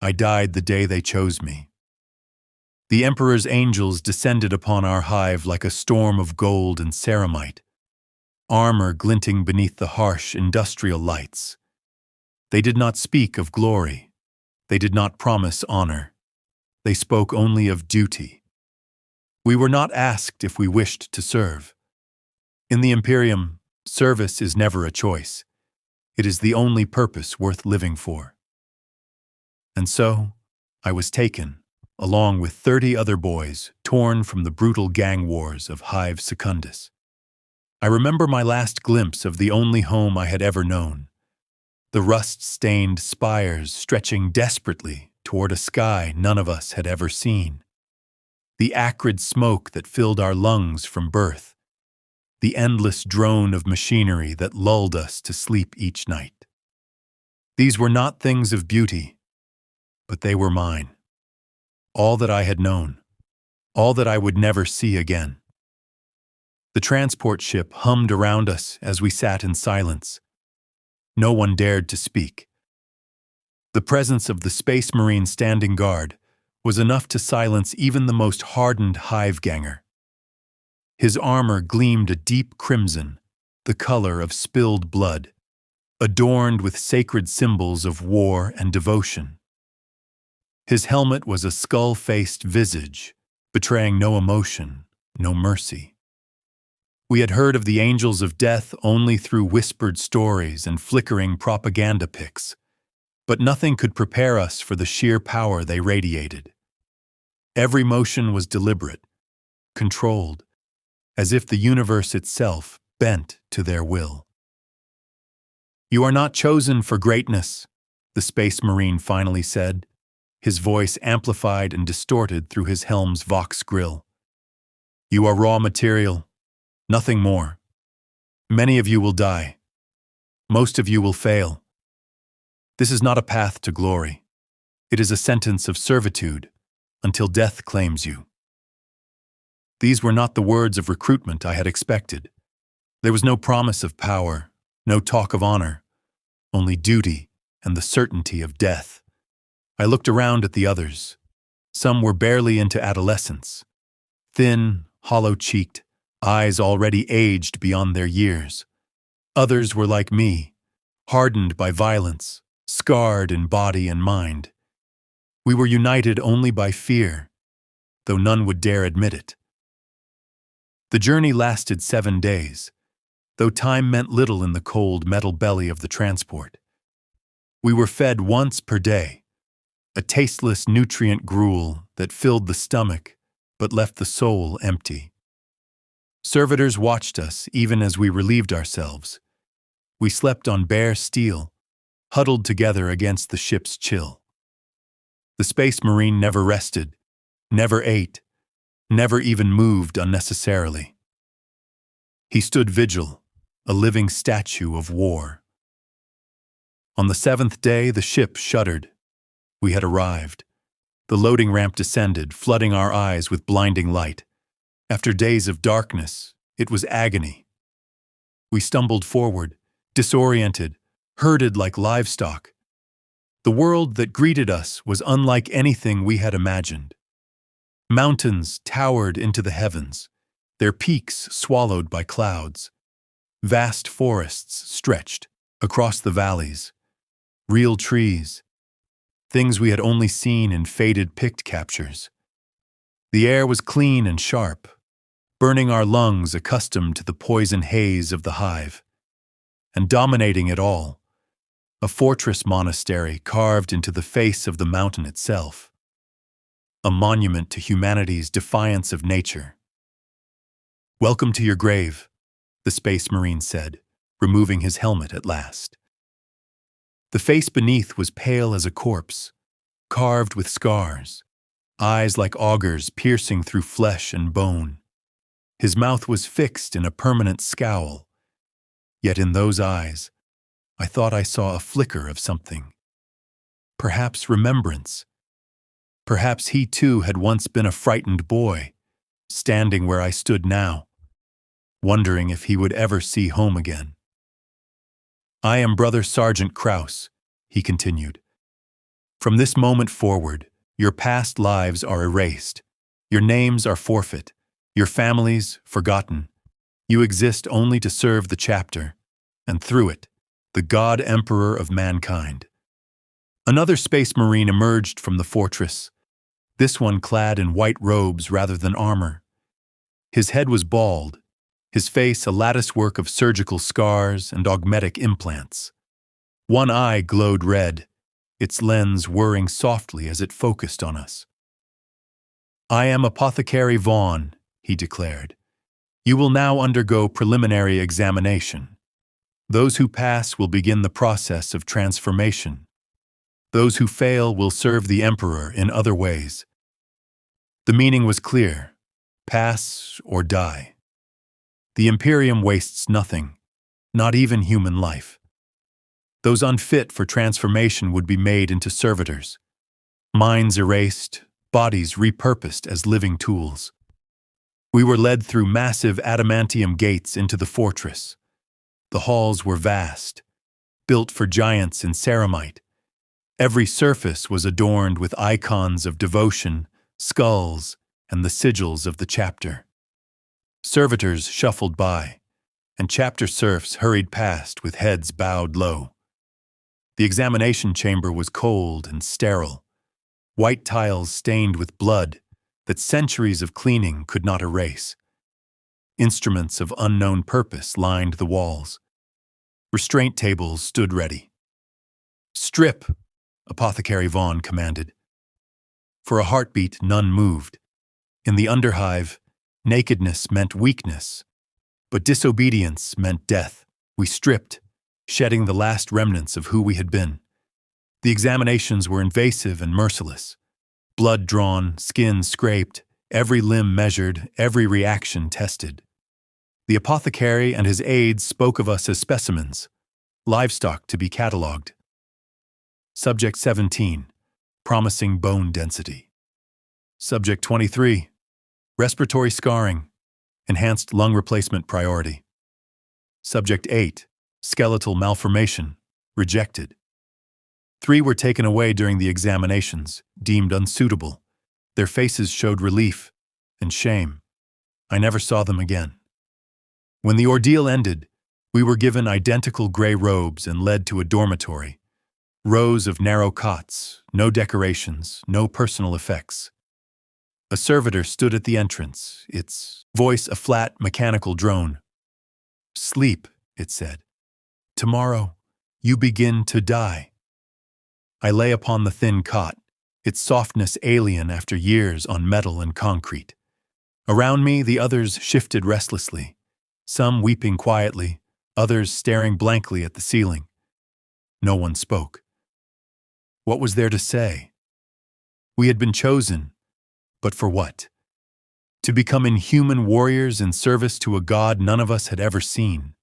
I died the day they chose me. The Emperor's angels descended upon our hive like a storm of gold and ceramite, armor glinting beneath the harsh industrial lights. They did not speak of glory. They did not promise honor. They spoke only of duty. We were not asked if we wished to serve. In the Imperium, service is never a choice. It is the only purpose worth living for. And so, I was taken, along with 30 other boys, torn from the brutal gang wars of Hive Secundus. I remember my last glimpse of the only home I had ever known, the rust-stained spires stretching desperately toward a sky none of us had ever seen, the acrid smoke that filled our lungs from birth, the endless drone of machinery that lulled us to sleep each night. These were not things of beauty, but they were mine. All that I had known, all that I would never see again. The transport ship hummed around us as we sat in silence. No one dared to speak. The presence of the Space Marine standing guard was enough to silence even the most hardened hive-ganger. His armor gleamed a deep crimson, the color of spilled blood, adorned with sacred symbols of war and devotion. His helmet was a skull-faced visage, betraying no emotion, no mercy. We had heard of the angels of death only through whispered stories and flickering propaganda pics, but nothing could prepare us for the sheer power they radiated. Every motion was deliberate, controlled, as if the universe itself bent to their will. "You are not chosen for greatness," the Space Marine finally said, his voice amplified and distorted through his helm's Vox grill. "You are raw material, nothing more. Many of you will die. Most of you will fail. This is not a path to glory. It is a sentence of servitude until death claims you." These were not the words of recruitment I had expected. There was no promise of power, no talk of honor, only duty and the certainty of death. I looked around at the others. Some were barely into adolescence, thin, hollow-cheeked, eyes already aged beyond their years. Others were like me, hardened by violence, scarred in body and mind. We were united only by fear, though none would dare admit it. The journey lasted 7 days, though time meant little in the cold metal belly of the transport. We were fed once per day, a tasteless nutrient gruel that filled the stomach but left the soul empty. Servitors watched us even as we relieved ourselves. We slept on bare steel, huddled together against the ship's chill. The Space Marine never rested, never ate, never even moved unnecessarily. He stood vigil, a living statue of war. On the 7th day, the ship shuddered. We had arrived. The loading ramp descended, flooding our eyes with blinding light. After days of darkness, it was agony. We stumbled forward, disoriented, herded like livestock. The world that greeted us was unlike anything we had imagined. Mountains towered into the heavens, their peaks swallowed by clouds. Vast forests stretched across the valleys. Real trees, things we had only seen in faded pict captures. The air was clean and sharp, burning our lungs accustomed to the poison haze of the hive. And dominating it all, a fortress monastery carved into the face of the mountain itself. A monument to humanity's defiance of nature. "Welcome to your grave," the Space Marine said, removing his helmet at last. The face beneath was pale as a corpse, carved with scars, eyes like augers piercing through flesh and bone. His mouth was fixed in a permanent scowl, yet in those eyes, I thought I saw a flicker of something. Perhaps remembrance. Perhaps he too had once been a frightened boy, standing where I stood now, wondering if he would ever see home again. "I am Brother Sergeant Kraus," he continued. From this moment forward, your past lives are erased. Your names are forfeit. Your families forgotten. You exist only to serve the chapter, and through it, the God Emperor of mankind. Another space marine emerged from the fortress, this one clad in white robes rather than armor. His head was bald, his face a latticework of surgical scars and augmetic implants. One eye glowed red, its lens whirring softly as it focused on us. "I am Apothecary Vaughn," he declared. "You will now undergo preliminary examination. Those who pass will begin the process of transformation. Those who fail will serve the Emperor in other ways." The meaning was clear: pass or die. The Imperium wastes nothing, not even human life. Those unfit for transformation would be made into servitors, minds erased, bodies repurposed as living tools. We were led through massive adamantium gates into the fortress. The halls were vast, built for giants in ceramite. Every surface was adorned with icons of devotion, skulls, and the sigils of the chapter. Servitors shuffled by, and chapter serfs hurried past with heads bowed low. The examination chamber was cold and sterile, white tiles stained with blood that centuries of cleaning could not erase. Instruments of unknown purpose lined the walls. Restraint tables stood ready. "Strip," Apothecary Vaughn commanded. For a heartbeat, none moved. In the underhive, nakedness meant weakness, but disobedience meant death. We stripped, shedding the last remnants of who we had been. The examinations were invasive and merciless. Blood drawn, skin scraped, every limb measured, every reaction tested. The apothecary and his aides spoke of us as specimens, livestock to be catalogued. Subject 17, promising bone density. Subject 23, respiratory scarring, enhanced lung replacement priority. Subject 8, skeletal malformation, rejected. 3 were taken away during the examinations, deemed unsuitable. Their faces showed relief and shame. I never saw them again. When the ordeal ended, we were given identical gray robes and led to a dormitory. Rows of narrow cots, no decorations, no personal effects. A servitor stood at the entrance, its voice a flat, mechanical drone. "Sleep," it said. "Tomorrow, you begin to die." I lay upon the thin cot, its softness alien after years on metal and concrete. Around me, the others shifted restlessly, some weeping quietly, others staring blankly at the ceiling. No one spoke. What was there to say? We had been chosen, but for what? To become inhuman warriors in service to a god none of us had ever seen.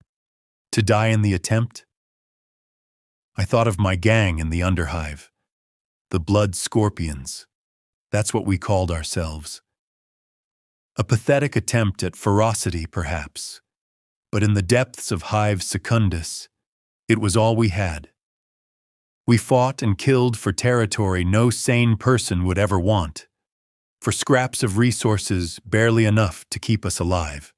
To die in the attempt? I thought of my gang in the underhive, the Blood Scorpions. That's what we called ourselves. A pathetic attempt at ferocity, perhaps, but in the depths of Hive Secundus, it was all we had. We fought and killed for territory no sane person would ever want, for scraps of resources barely enough to keep us alive.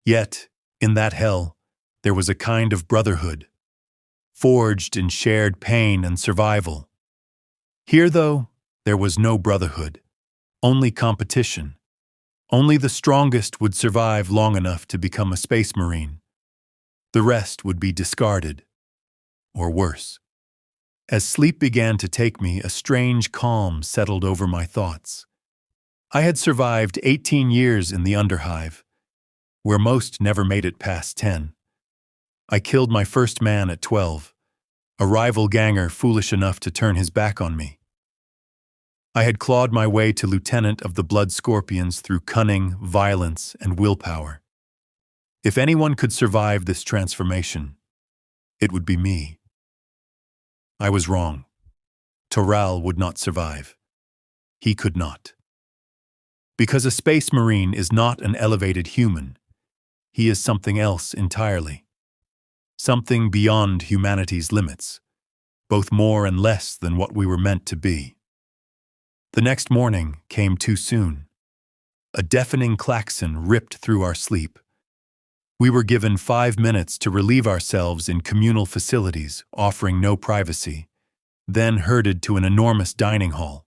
Yet, in that hell, there was a kind of brotherhood, forged in shared pain and survival. Here, though, there was no brotherhood, only competition. Only the strongest would survive long enough to become a space marine. The rest would be discarded, or worse. As sleep began to take me, a strange calm settled over my thoughts. I had survived 18 years in the underhive, where most never made it past 10. I killed my first man at 12, a rival ganger foolish enough to turn his back on me. I had clawed my way to lieutenant of the Blood Scorpions through cunning, violence, and willpower. If anyone could survive this transformation, it would be me. I was wrong. Jorel would not survive. He could not. Because a space marine is not an elevated human, he is something else entirely. Something beyond humanity's limits. both more and less than what we were meant to be. The next morning came too soon. A deafening klaxon ripped through our sleep. We were given 5 minutes to relieve ourselves in communal facilities, offering no privacy, then herded to an enormous dining hall.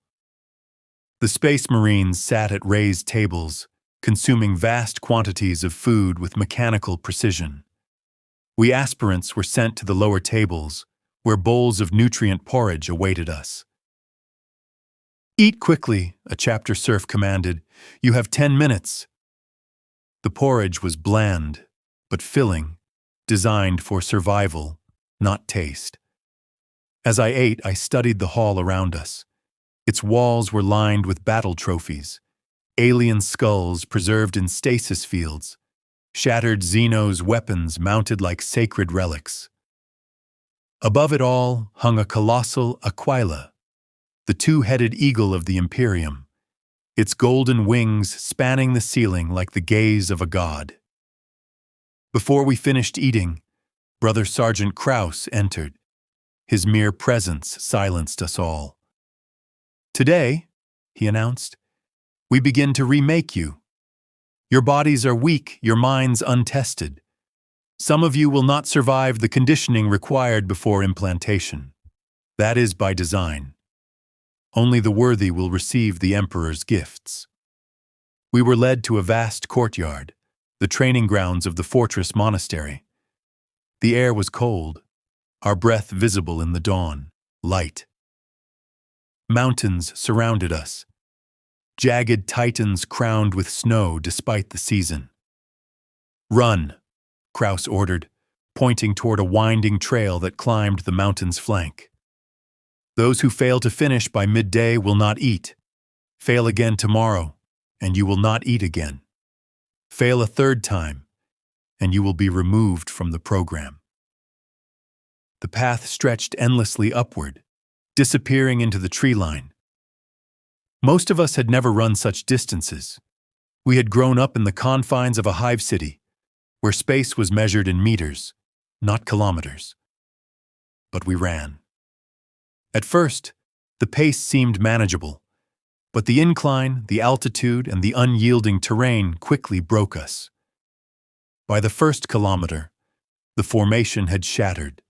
The Space Marines sat at raised tables, consuming vast quantities of food with mechanical precision. We aspirants were sent to the lower tables, where bowls of nutrient porridge awaited us. "Eat quickly," a chapter serf commanded. "You have 10 minutes." The porridge was bland, but filling, designed for survival, not taste. As I ate, I studied the hall around us. Its walls were lined with battle trophies, alien skulls preserved in stasis fields, shattered Xenos weapons mounted like sacred relics. Above it all hung a colossal aquila, the two-headed eagle of the Imperium, its golden wings spanning the ceiling like the gaze of a god. Before we finished eating, Brother Sergeant Krause entered. His mere presence silenced us all. "Today," he announced, "we begin to remake you. Your bodies are weak, your minds untested. Some of you will not survive the conditioning required before implantation. That is by design. Only the worthy will receive the Emperor's gifts." We were led to a vast courtyard, the training grounds of the fortress monastery. The air was cold, our breath visible in the dawn, light. Mountains surrounded us, jagged titans crowned with snow despite the season. "Run," Krause ordered, pointing toward a winding trail that climbed the mountain's flank. "Those who fail to finish by midday will not eat. Fail again tomorrow, and you will not eat again. Fail a third time, and you will be removed from the program." The path stretched endlessly upward, disappearing into the tree line. Most of us had never run such distances. We had grown up in the confines of a hive city, where space was measured in meters, not kilometers. But we ran. At first, the pace seemed manageable, but the incline, the altitude, and the unyielding terrain quickly broke us. By the first kilometer, the formation had shattered,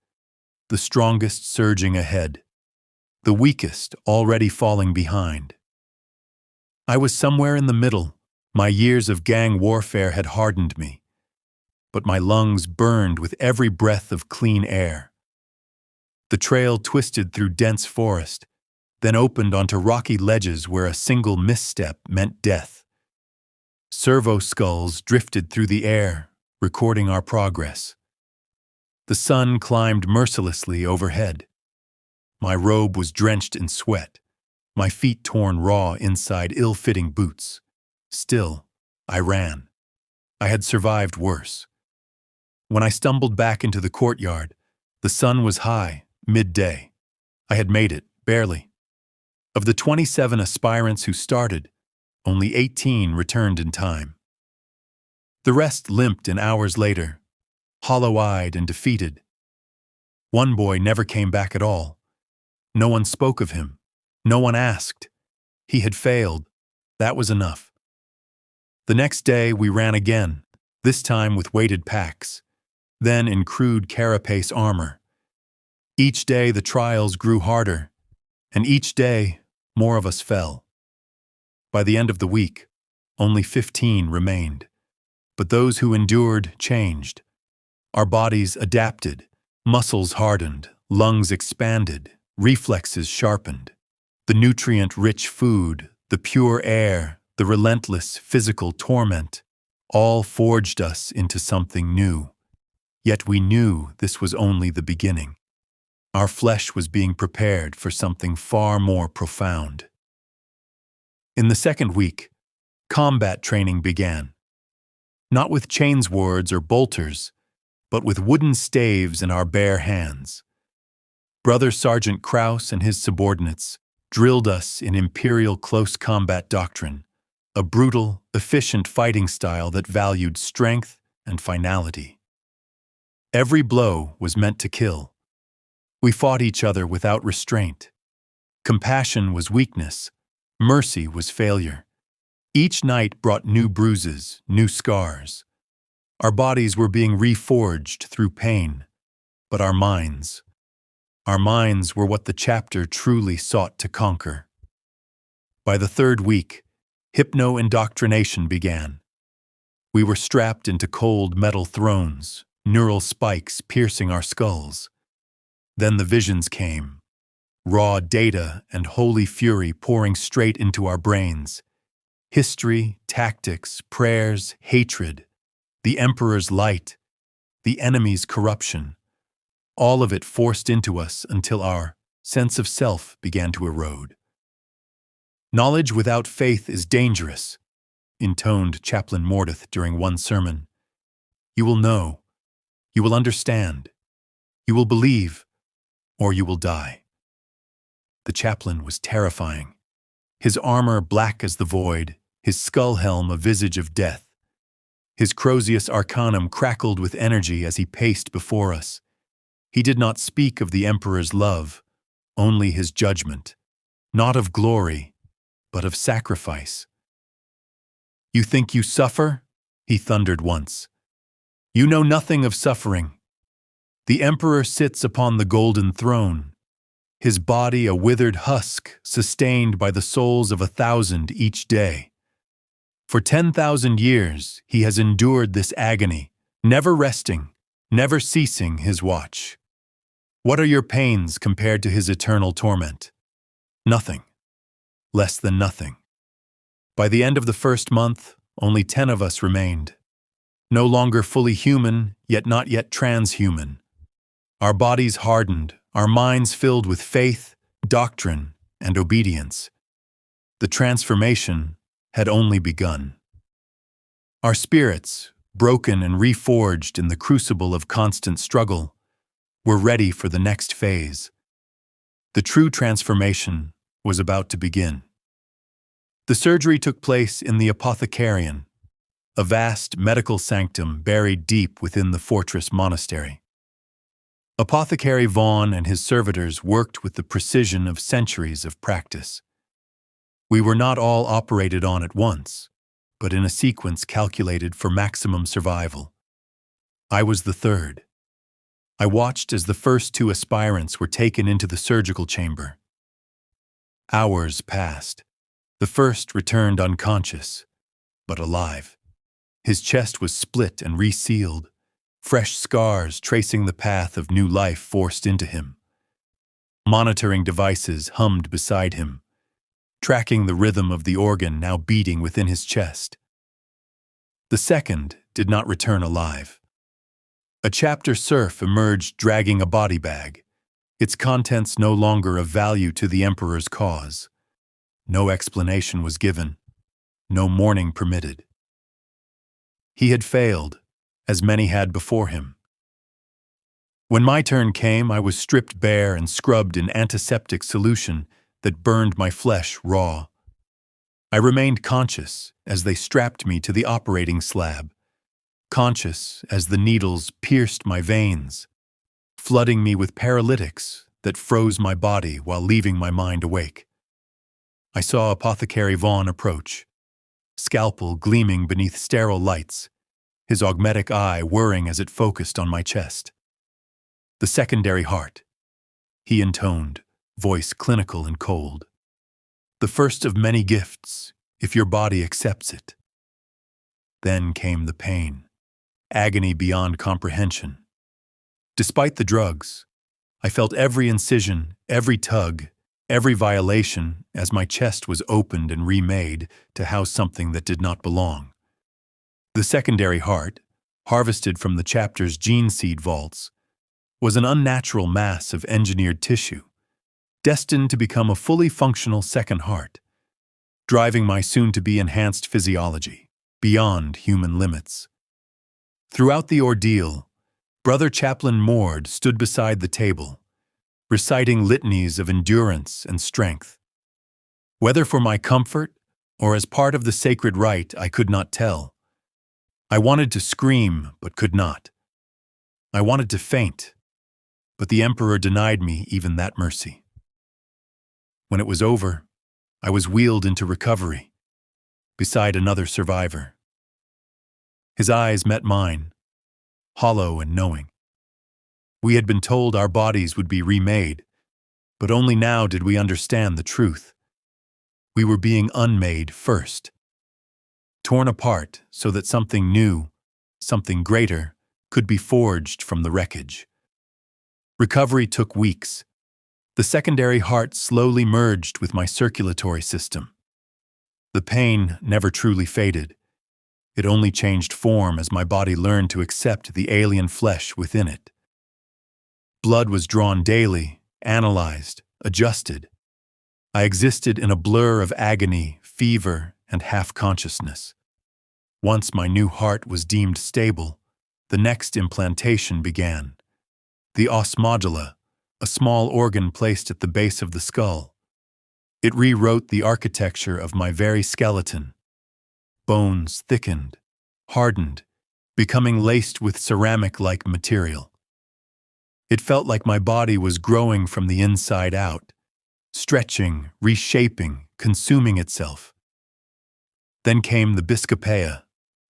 the strongest surging ahead, the weakest already falling behind. I was somewhere in the middle. My years of gang warfare had hardened me, but my lungs burned with every breath of clean air. The trail twisted through dense forest, then opened onto rocky ledges where a single misstep meant death. Servo skulls drifted through the air, recording our progress. The sun climbed mercilessly overhead. My robe was drenched in sweat, my feet torn raw inside ill-fitting boots. Still, I ran. I had survived worse. When I stumbled back into the courtyard, the sun was high, midday. I had made it, barely. Of the 27 aspirants who started, only 18 returned in time. The rest limped an hours later, hollow-eyed and defeated. One boy never came back at all. No one spoke of him. No one asked. He had failed. That was enough. The next day we ran again, this time with weighted packs, then in crude carapace armor. Each day the trials grew harder, and each day more of us fell. By the end of the week, only 15 remained. But those who endured changed. Our bodies adapted, muscles hardened, lungs expanded, reflexes sharpened. The nutrient-rich food, the pure air, the relentless physical torment, all forged us into something new. Yet we knew this was only the beginning. Our flesh was being prepared for something far more profound. In the second week, combat training began. Not with chainswords or bolters, but with wooden staves in our bare hands. Brother Sergeant Krause and his subordinates drilled us in Imperial close combat doctrine, a brutal, efficient fighting style that valued strength and finality. Every blow was meant to kill. We fought each other without restraint. Compassion was weakness. Mercy was failure. Each night brought new bruises, new scars. Our bodies were being reforged through pain, but our minds were what the chapter truly sought to conquer. By the third week, hypno-indoctrination began. We were strapped into cold metal thrones, neural spikes piercing our skulls. Then the visions came, raw data and holy fury pouring straight into our brains. History, tactics, prayers, hatred, the Emperor's light, the enemy's corruption. All of it forced into us until our sense of self began to erode. "Knowledge without faith is dangerous," intoned Chaplain Mordeth during one sermon. "You will know, you will understand, you will believe, or you will die." The chaplain was terrifying. His armor black as the void, his skull helm a visage of death. His Crozius Arcanum crackled with energy as he paced before us. He did not speak of the Emperor's love, only his judgment, not of glory, but of sacrifice. "You think you suffer?" he thundered once. "You know nothing of suffering. The Emperor sits upon the golden throne, his body a withered husk sustained by the souls of 1,000 each day. For 10,000 years he has endured this agony, never resting, never ceasing his watch. What are your pains compared to his eternal torment? Nothing. Less than nothing. By the end of the first month, only 10 of us remained. No longer fully human, yet not yet transhuman. Our bodies hardened, our minds filled with faith, doctrine, and obedience. The transformation had only begun. Our spirits, broken and reforged in the crucible of constant struggle, were ready for the next phase. The true transformation was about to begin. The surgery took place in the Apothecarion, a vast medical sanctum buried deep within the fortress monastery. Apothecary Vaughn and his servitors worked with the precision of centuries of practice. We were not all operated on at once, but in a sequence calculated for maximum survival. I was the third. I watched as the first 2 aspirants were taken into the surgical chamber. Hours passed. The first returned unconscious, but alive. His chest was split and resealed, fresh scars tracing the path of new life forced into him. Monitoring devices hummed beside him, tracking the rhythm of the organ now beating within his chest. The second did not return alive. A chapter serf emerged dragging a body bag, its contents no longer of value to the Emperor's cause. No explanation was given, no mourning permitted. He had failed, as many had before him. When my turn came, I was stripped bare and scrubbed in antiseptic solution that burned my flesh raw. I remained conscious as they strapped me to the operating slab, conscious as the needles pierced my veins, flooding me with paralytics that froze my body while leaving my mind awake. I saw Apothecary Vaughn approach, scalpel gleaming beneath sterile lights, his augmetic eye whirring as it focused on my chest. "The secondary heart," he intoned, voice clinical and cold. "The first of many gifts, if your body accepts it." Then came the pain. Agony beyond comprehension. Despite the drugs, I felt every incision, every tug, every violation as my chest was opened and remade to house something that did not belong. The secondary heart, harvested from the chapter's gene seed vaults, was an unnatural mass of engineered tissue, destined to become a fully functional second heart, driving my soon-to-be enhanced physiology beyond human limits. Throughout the ordeal, Brother Chaplain Mord stood beside the table, reciting litanies of endurance and strength. Whether for my comfort or as part of the sacred rite, I could not tell. I wanted to scream, but could not. I wanted to faint, but the Emperor denied me even that mercy. When it was over, I was wheeled into recovery, beside another survivor. His eyes met mine, hollow and knowing. We had been told our bodies would be remade, but only now did we understand the truth. We were being unmade first, torn apart so that something new, something greater, could be forged from the wreckage. Recovery took weeks. The secondary heart slowly merged with my circulatory system. The pain never truly faded. It only changed form as my body learned to accept the alien flesh within it. Blood was drawn daily, analyzed, adjusted. I existed in a blur of agony, fever, and half-consciousness. Once my new heart was deemed stable, the next implantation began. The os modula, a small organ placed at the base of the skull. It rewrote the architecture of my very skeleton. Bones thickened, hardened, becoming laced with ceramic-like material. It felt like my body was growing from the inside out, stretching, reshaping, consuming itself. Then came the biscopeia,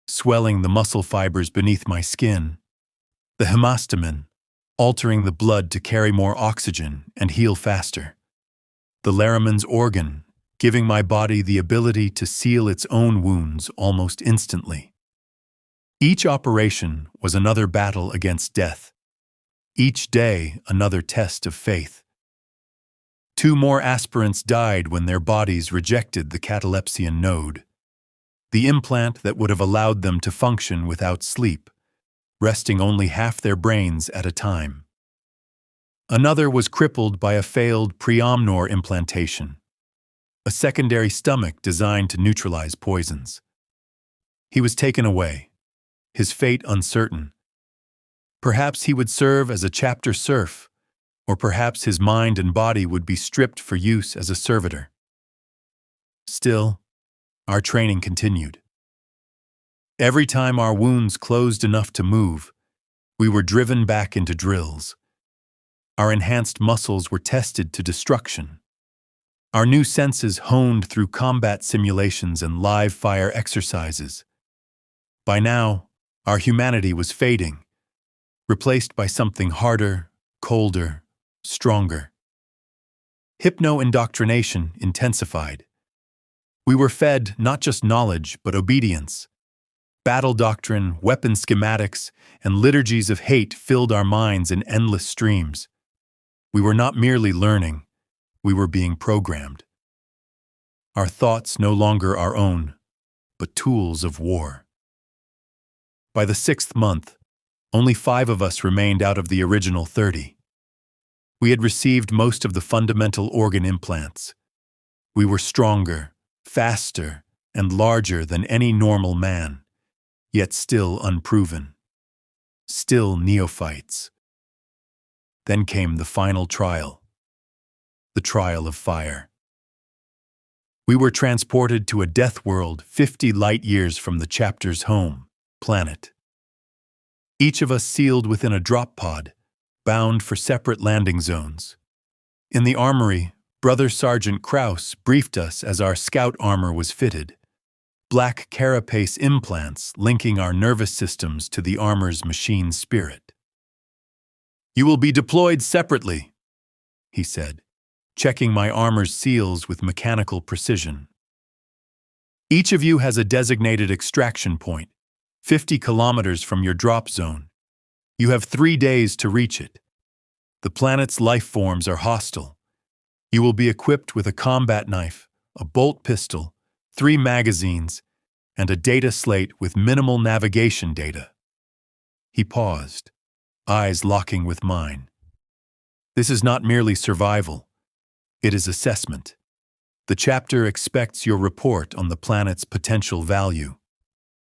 swelling the muscle fibers beneath my skin, the hemastamen, altering the blood to carry more oxygen and heal faster, the Laramen's organ, giving my body the ability to seal its own wounds almost instantly. Each operation was another battle against death, each day another test of faith. 2 more aspirants died when their bodies rejected the catalepsian node, the implant that would have allowed them to function without sleep, resting only half their brains at a time. Another was crippled by a failed preomnor implantation, a secondary stomach designed to neutralize poisons. He was taken away, his fate uncertain. Perhaps he would serve as a chapter serf, or perhaps his mind and body would be stripped for use as a servitor. Still, our training continued. Every time our wounds closed enough to move, we were driven back into drills. Our enhanced muscles were tested to destruction. Our new senses honed through combat simulations and live fire exercises. By now, our humanity was fading, replaced by something harder, colder, stronger. Hypno-indoctrination intensified. We were fed not just knowledge, but obedience. Battle doctrine, weapon schematics, and liturgies of hate filled our minds in endless streams. We were not merely learning, we were being programmed. Our thoughts no longer our own, but tools of war. By the 6th month, only 5 of us remained out of the original 30. We had received most of the fundamental organ implants. We were stronger, faster, and larger than any normal man, yet still unproven. Still neophytes. Then came the final trial, the trial of fire. We were transported to a death world 50 light years from the chapter's home, planet. Each of us sealed within a drop pod, bound for separate landing zones. In the armory, Brother Sergeant Kraus briefed us as our scout armor was fitted, black carapace implants linking our nervous systems to the armor's machine spirit. "You will be deployed separately," he said, checking my armor's seals with mechanical precision. "Each of you has a designated extraction point, 50 kilometers from your drop zone. You have 3 days to reach it. The planet's life forms are hostile. You will be equipped with a combat knife, a bolt pistol, 3 magazines, and a data slate with minimal navigation data." He paused, eyes locking with mine. "This is not merely survival. It is assessment. The chapter expects your report on the planet's potential value.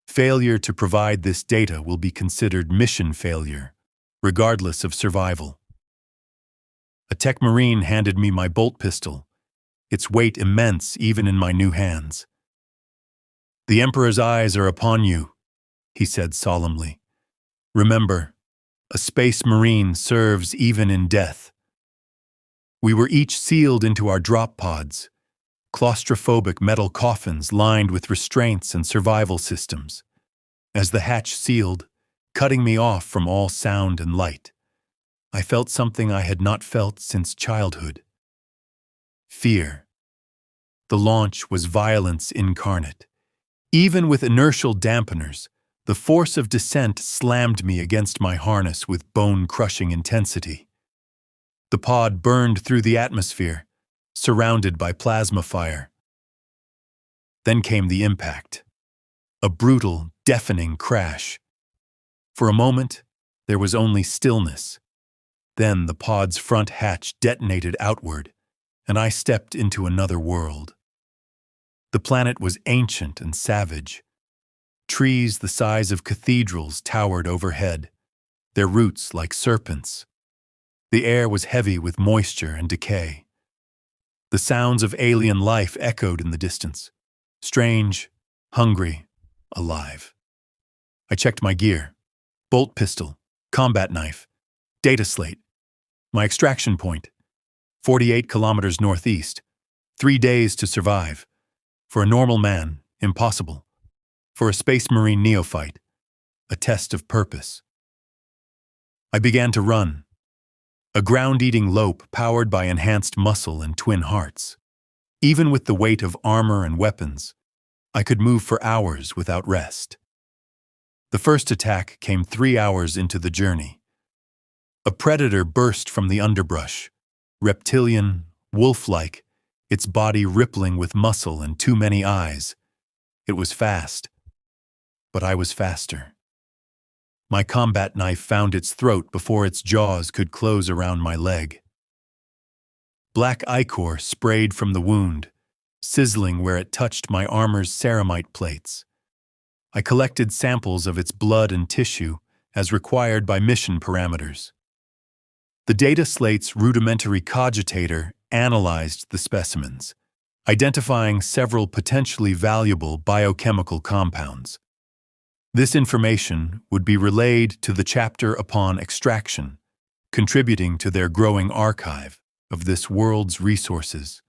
Failure to provide this data will be considered mission failure, regardless of survival." A tech marine handed me my bolt pistol, its weight immense even in my new hands. "The Emperor's eyes are upon you," he said solemnly. "Remember, a space marine serves even in death. We were each sealed into our drop pods, claustrophobic metal coffins lined with restraints and survival systems. As the hatch sealed, cutting me off from all sound and light, I felt something I had not felt since childhood. Fear. The launch was violence incarnate. Even with inertial dampeners, the force of descent slammed me against my harness with bone-crushing intensity. The pod burned through the atmosphere, surrounded by plasma fire. Then came the impact. A brutal, deafening crash. For a moment, there was only stillness. Then the pod's front hatch detonated outward, and I stepped into another world. The planet was ancient and savage. Trees the size of cathedrals towered overhead, their roots like serpents. The air was heavy with moisture and decay. The sounds of alien life echoed in the distance, strange, hungry, alive. I checked my gear: bolt pistol, combat knife, data slate. My extraction point: 48 kilometers northeast, 3 days to survive. For a normal man, impossible. For a space marine neophyte, a test of purpose. I began to run, a ground-eating lope powered by enhanced muscle and twin hearts. Even with the weight of armor and weapons, I could move for hours without rest. The first attack came 3 hours into the journey. A predator burst from the underbrush, reptilian, wolf-like, its body rippling with muscle and too many eyes. It was fast, but I was faster. My combat knife found its throat before its jaws could close around my leg. Black ichor sprayed from the wound, sizzling where it touched my armor's ceramite plates. I collected samples of its blood and tissue as required by mission parameters. The data slate's rudimentary cogitator analyzed the specimens, identifying several potentially valuable biochemical compounds. This information would be relayed to the chapter upon extraction, contributing to their growing archive of this world's resources.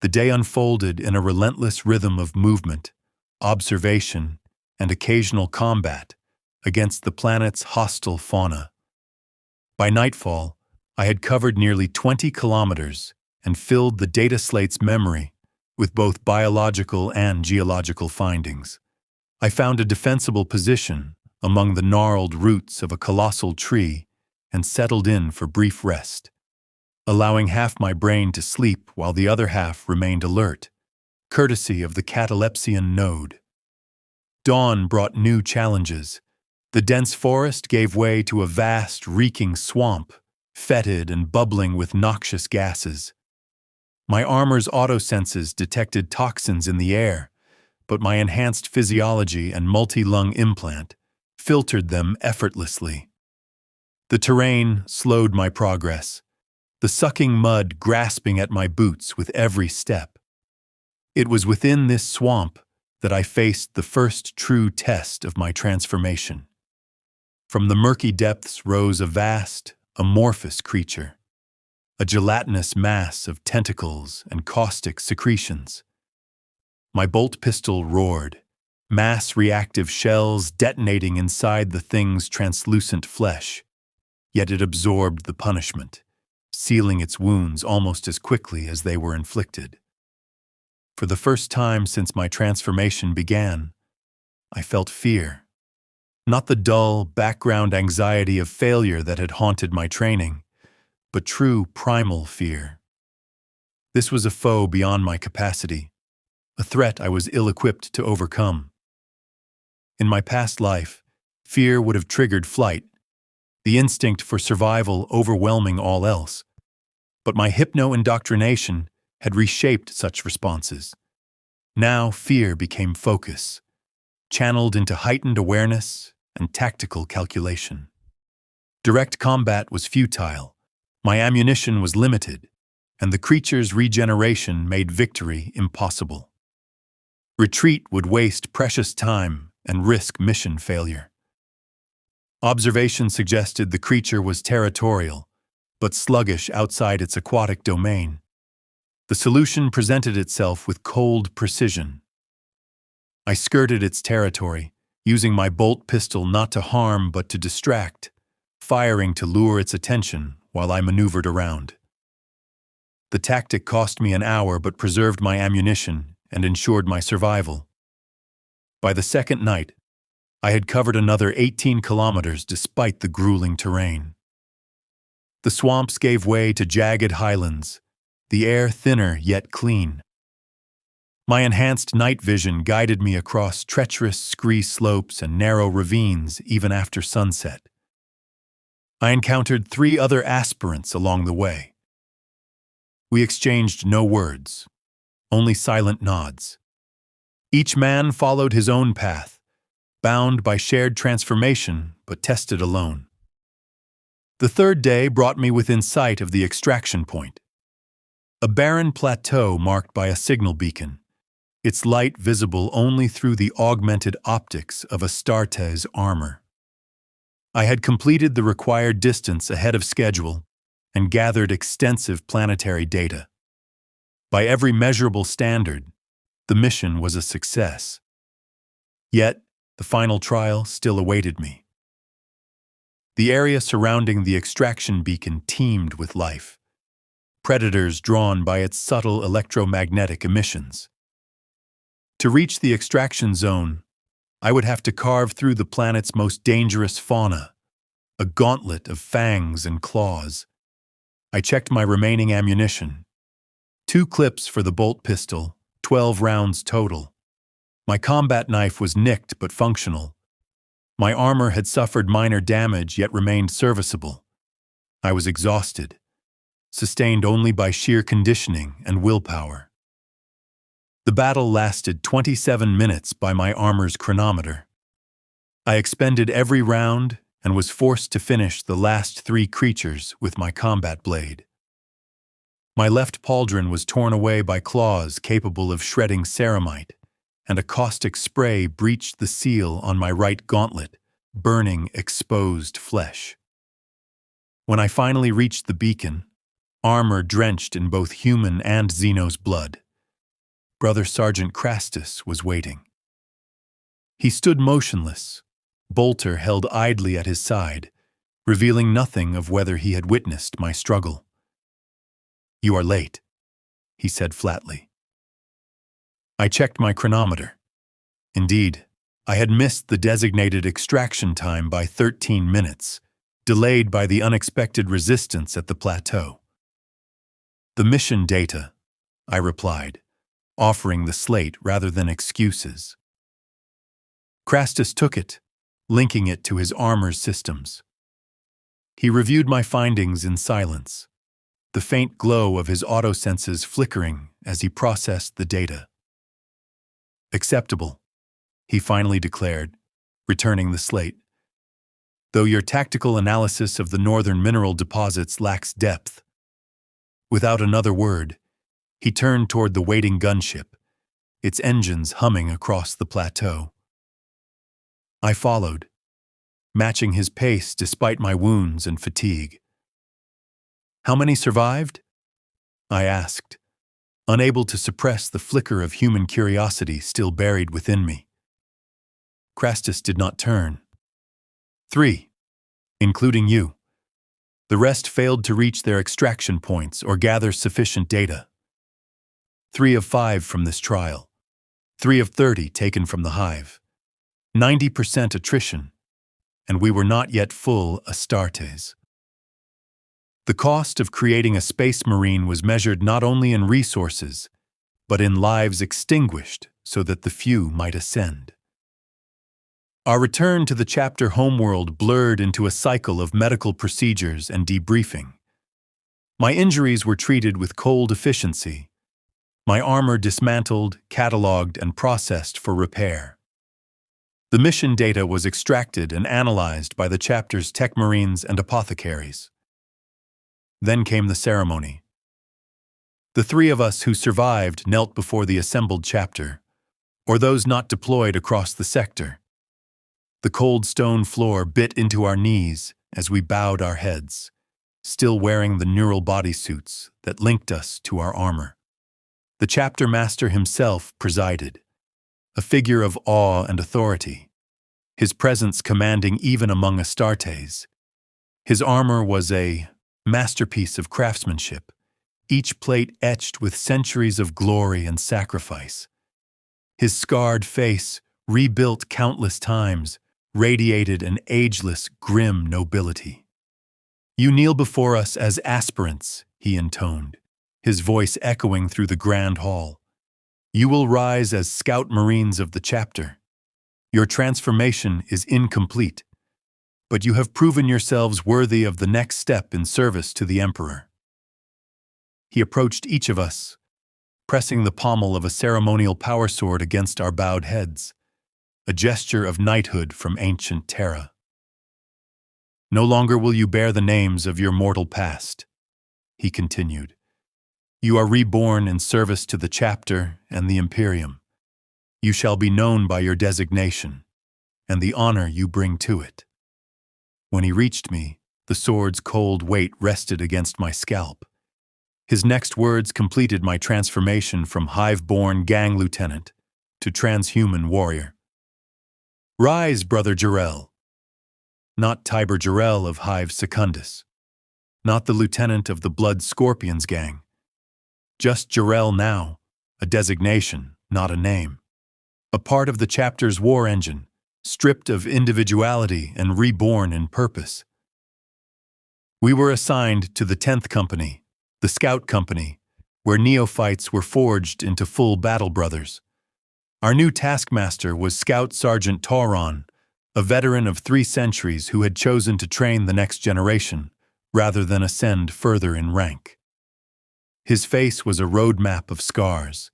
The day unfolded in a relentless rhythm of movement, observation, and occasional combat against the planet's hostile fauna. By nightfall, I had covered nearly 20 kilometers and filled the data slate's memory with both biological and geological findings. I found a defensible position among the gnarled roots of a colossal tree and settled in for brief rest, allowing half my brain to sleep while the other half remained alert, courtesy of the catalepsian node. Dawn brought new challenges. The dense forest gave way to a vast, reeking swamp, fetid and bubbling with noxious gases. My armor's autosenses detected toxins in the air, but my enhanced physiology and multi-lung implant filtered them effortlessly. The terrain slowed my progress, the sucking mud grasping at my boots with every step. It was within this swamp that I faced the first true test of my transformation. From the murky depths rose a vast, amorphous creature, a gelatinous mass of tentacles and caustic secretions. My bolt pistol roared, mass reactive shells detonating inside the thing's translucent flesh, yet it absorbed the punishment, sealing its wounds almost as quickly as they were inflicted. For the first time since my transformation began, I felt fear. Not the dull, background anxiety of failure that had haunted my training, but true primal fear. This was a foe beyond my capacity, a threat I was ill-equipped to overcome. In my past life, fear would have triggered flight, the instinct for survival overwhelming all else. But my hypno-indoctrination had reshaped such responses. Now fear became focus, channeled into heightened awareness and tactical calculation. Direct combat was futile, my ammunition was limited, and the creature's regeneration made victory impossible. Retreat would waste precious time and risk mission failure. Observation suggested the creature was territorial, but sluggish outside its aquatic domain. The solution presented itself with cold precision. I skirted its territory, using my bolt pistol not to harm but to distract, firing to lure its attention while I maneuvered around. The tactic cost me an hour but preserved my ammunition and ensured my survival. By the second night, I had covered another 18 kilometers despite the grueling terrain. The swamps gave way to jagged highlands, the air thinner yet clean. My enhanced night vision guided me across treacherous scree slopes and narrow ravines even after sunset. I encountered 3 other aspirants along the way. We exchanged no words, only silent nods. Each man followed his own path, bound by shared transformation but tested alone. The third day brought me within sight of the extraction point. A barren plateau marked by a signal beacon, its light visible only through the augmented optics of Astartes' armor. I had completed the required distance ahead of schedule and gathered extensive planetary data. By every measurable standard, the mission was a success. Yet, the final trial still awaited me. The area surrounding the extraction beacon teemed with life, predators drawn by its subtle electromagnetic emissions. To reach the extraction zone, I would have to carve through the planet's most dangerous fauna, a gauntlet of fangs and claws. I checked my remaining ammunition. 2 clips for the bolt pistol, 12 rounds total. My combat knife was nicked but functional. My armor had suffered minor damage yet remained serviceable. I was exhausted, sustained only by sheer conditioning and willpower. The battle lasted 27 minutes by my armor's chronometer. I expended every round and was forced to finish the last 3 creatures with my combat blade. My left pauldron was torn away by claws capable of shredding ceramite, and a caustic spray breached the seal on my right gauntlet, burning exposed flesh. When I finally reached the beacon, armor drenched in both human and Xenos blood, Brother Sergeant Crastus was waiting. He stood motionless, Bolter held idly at his side, revealing nothing of whether he had witnessed my struggle. "You are late," he said flatly. I checked my chronometer. Indeed, I had missed the designated extraction time by 13 minutes, delayed by the unexpected resistance at the plateau. "The mission data," I replied, offering the slate rather than excuses. Crastus took it, linking it to his armor's systems. He reviewed my findings in silence, the faint glow of his autosenses flickering as he processed the data. "Acceptable," he finally declared, returning the slate. "Though your tactical analysis of the northern mineral deposits lacks depth." Without another word, he turned toward the waiting gunship, its engines humming across the plateau. I followed, matching his pace despite my wounds and fatigue. "How many survived?" I asked, unable to suppress the flicker of human curiosity still buried within me. Crastus did not turn. 3, including you. The rest failed to reach their extraction points or gather sufficient data. 3 of 5 from this trial. 3 of 30 taken from the hive. 90% attrition, and we were not yet full Astartes. The cost of creating a space marine was measured not only in resources, but in lives extinguished so that the few might ascend. Our return to the chapter homeworld blurred into a cycle of medical procedures and debriefing. My injuries were treated with cold efficiency. My armor dismantled, catalogued, and processed for repair. The mission data was extracted and analyzed by the chapter's tech marines and apothecaries. Then came the ceremony. The 3 of us who survived knelt before the assembled chapter, or those not deployed across the sector. The cold stone floor bit into our knees as we bowed our heads, still wearing the neural bodysuits that linked us to our armor. The chapter master himself presided, a figure of awe and authority, his presence commanding even among Astartes. His armor was a masterpiece of craftsmanship, each plate etched with centuries of glory and sacrifice. His scarred face, rebuilt countless times, radiated an ageless, grim nobility. "You kneel before us as aspirants," he intoned, his voice echoing through the grand hall. "You will rise as scout marines of the chapter. Your transformation is incomplete, but you have proven yourselves worthy of the next step in service to the Emperor." He approached each of us, pressing the pommel of a ceremonial power sword against our bowed heads, a gesture of knighthood from ancient Terra. "No longer will you bear the names of your mortal past," he continued. "You are reborn in service to the chapter and the Imperium. You shall be known by your designation and the honor you bring to it." When he reached me, the sword's cold weight rested against my scalp. His next words completed my transformation from hive-born gang lieutenant to transhuman warrior. "Rise, Brother Jorel." Not Tiber Jorel of Hive Secundus. Not the lieutenant of the Blood Scorpions gang. Just Jorel now, a designation, not a name. A part of the chapter's war engine, stripped of individuality and reborn in purpose. We were assigned to the 10th Company, the Scout Company, where neophytes were forged into full battle brothers. Our new taskmaster was Scout Sergeant Tauron, a veteran of 3 centuries who had chosen to train the next generation, rather than ascend further in rank. His face was a roadmap of scars,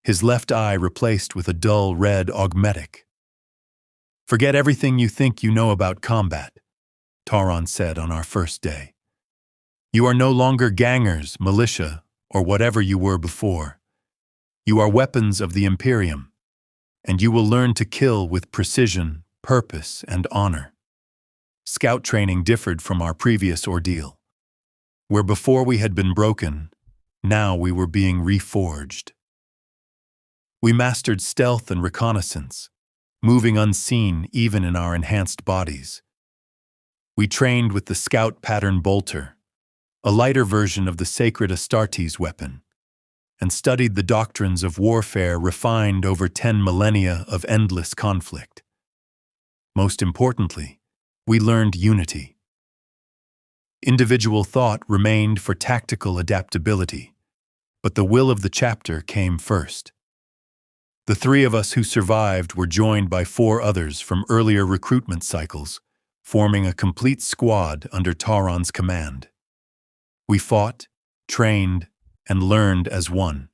his left eye replaced with a dull red augmetic. "Forget everything you think you know about combat," Tauron said on our first day. "You are no longer gangers, militia, or whatever you were before. You are weapons of the Imperium, and you will learn to kill with precision, purpose, and honor." Scout training differed from our previous ordeal. Where before we had been broken, now we were being reforged. We mastered stealth and reconnaissance, moving unseen even in our enhanced bodies. We trained with the Scout Pattern Bolter, a lighter version of the sacred Astartes weapon, and studied the doctrines of warfare refined over 10 millennia of endless conflict. Most importantly, we learned unity. Individual thought remained for tactical adaptability, but the will of the chapter came first. The 3 of us who survived were joined by 4 others from earlier recruitment cycles, forming a complete squad under Tauron's command. We fought, trained, and learned as one.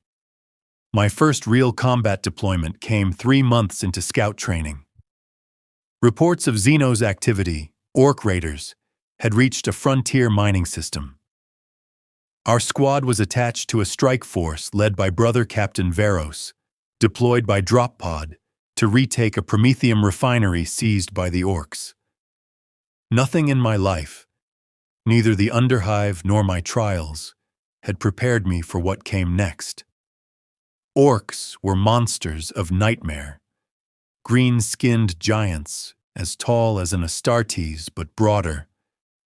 My first real combat deployment came 3 months into scout training. Reports of Xenos activity, orc raiders, had reached a frontier mining system. Our squad was attached to a strike force led by Brother Captain Veros, deployed by Drop Pod to retake a promethium refinery seized by the orcs. Nothing in my life, neither the Underhive nor my trials, had prepared me for what came next. Orcs were monsters of nightmare, green-skinned giants as tall as an Astartes but broader,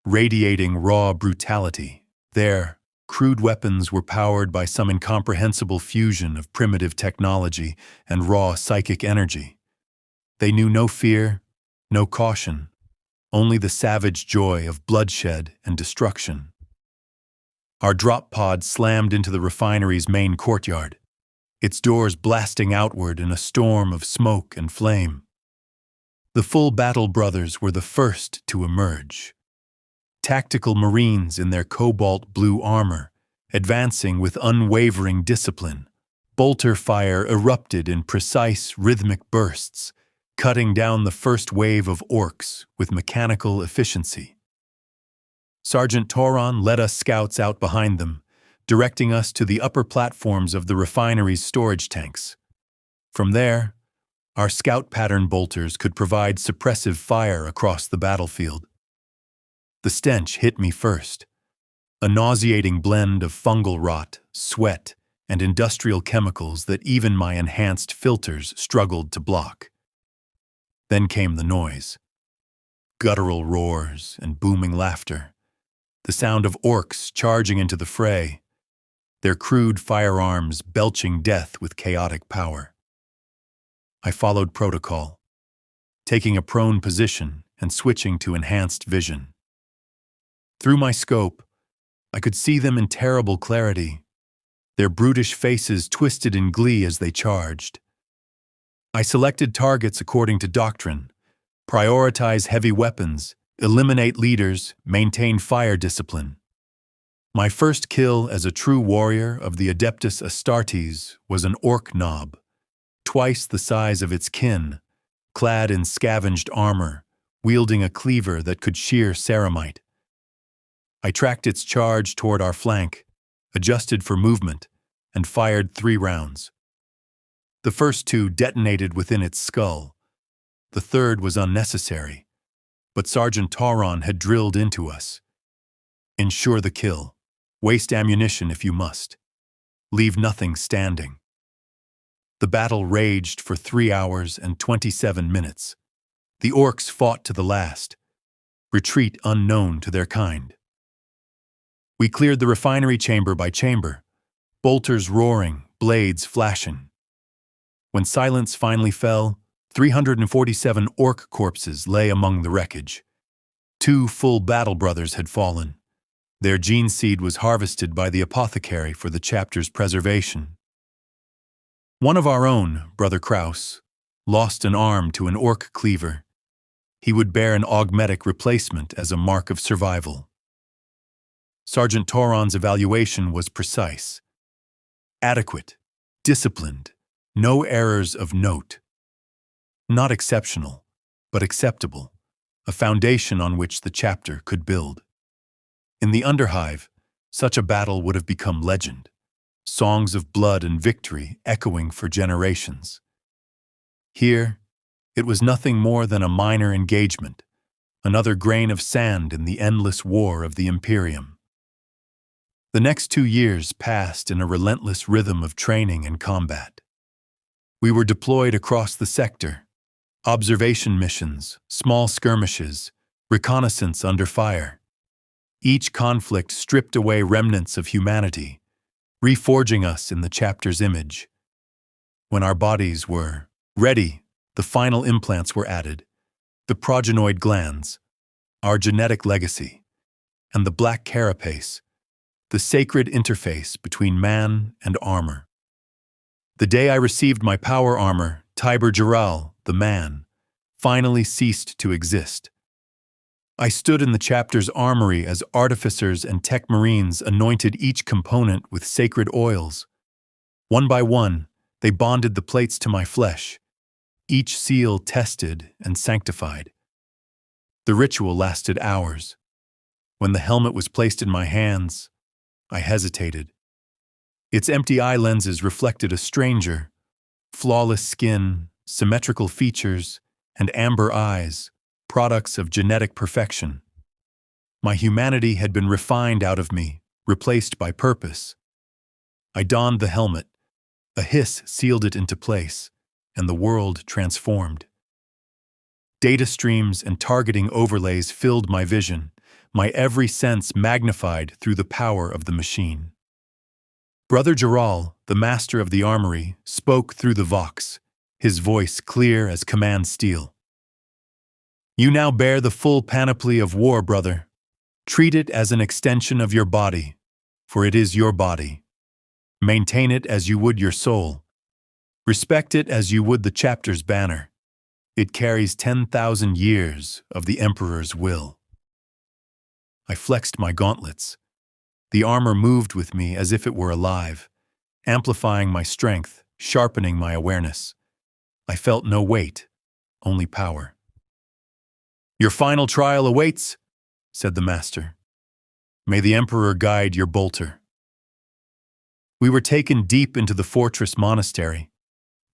radiating raw brutality. Their crude weapons were powered by some incomprehensible fusion of primitive technology and raw psychic energy. They knew no fear, no caution, only the savage joy of bloodshed and destruction. Our drop pod slammed into the refinery's main courtyard, its doors blasting outward in a storm of smoke and flame. The full battle brothers were the first to emerge. Tactical marines in their cobalt blue armor, advancing with unwavering discipline. Bolter fire erupted in precise rhythmic bursts, cutting down the first wave of orcs with mechanical efficiency. Sergeant Tauron led us scouts out behind them, directing us to the upper platforms of the refinery's storage tanks. From there, Our scout pattern bolters could provide suppressive fire across the battlefield. The stench hit me first, a nauseating blend of fungal rot, sweat, and industrial chemicals that even my enhanced filters struggled to block. Then came the noise. Guttural roars and booming laughter. The sound of orcs charging into the fray, their crude firearms belching death with chaotic power. I followed protocol, taking a prone position and switching to enhanced vision. Through my scope, I could see them in terrible clarity, their brutish faces twisted in glee as they charged. I selected targets according to doctrine, prioritize heavy weapons, eliminate leaders, maintain fire discipline. My first kill as a true warrior of the Adeptus Astartes was an orc knob, twice the size of its kin, clad in scavenged armor, wielding a cleaver that could shear ceramite. I tracked its charge toward our flank, adjusted for movement, and fired 3 rounds. The first 2 detonated within its skull. The third was unnecessary, but Sergeant Tauron had drilled into us. Ensure the kill. Waste ammunition if you must. Leave nothing standing. The battle raged for 3 hours and 27 minutes. The orcs fought to the last, retreat unknown to their kind. We cleared the refinery chamber by chamber, bolters roaring, blades flashing. When silence finally fell, 347 orc corpses lay among the wreckage. 2 full battle brothers had fallen. Their gene seed was harvested by the apothecary for the chapter's preservation. One of our own, Brother Kraus, lost an arm to an orc cleaver. He would bear an augmetic replacement as a mark of survival. Sergeant Tauron's evaluation was precise. Adequate, disciplined, no errors of note. Not exceptional, but acceptable, a foundation on which the chapter could build. In the Underhive, such a battle would have become legend, songs of blood and victory echoing for generations. Here, it was nothing more than a minor engagement, another grain of sand in the endless war of the Imperium. The next 2 years passed in a relentless rhythm of training and combat. We were deployed across the sector, observation missions, small skirmishes, reconnaissance under fire. Each conflict stripped away remnants of humanity, reforging us in the chapter's image. When our bodies were ready, the final implants were added, the progenoid glands, our genetic legacy, and the black carapace, the sacred interface between man and armor. The day I received my power armor, Brother Jorel, the man, finally ceased to exist. I stood in the chapter's armory as artificers and tech marines anointed each component with sacred oils. One by one, they bonded the plates to my flesh, each seal tested and sanctified. The ritual lasted hours. When the helmet was placed in my hands, I hesitated. Its empty eye lenses reflected a stranger, flawless skin, symmetrical features, and amber eyes, products of genetic perfection. My humanity had been refined out of me, replaced by purpose. I donned the helmet. A hiss sealed it into place, and the world transformed. Data streams and targeting overlays filled my vision, my every sense magnified through the power of the machine. Brother Jorel, the master of the armory, spoke through the vox, his voice clear as command steel. You now bear the full panoply of war, brother. Treat it as an extension of your body, for it is your body. Maintain it as you would your soul. Respect it as you would the chapter's banner. It carries 10,000 years of the Emperor's will. I flexed my gauntlets. The armor moved with me as if it were alive, amplifying my strength, sharpening my awareness. I felt no weight, only power. Your final trial awaits, said the master. May the Emperor guide your bolter. We were taken deep into the fortress monastery,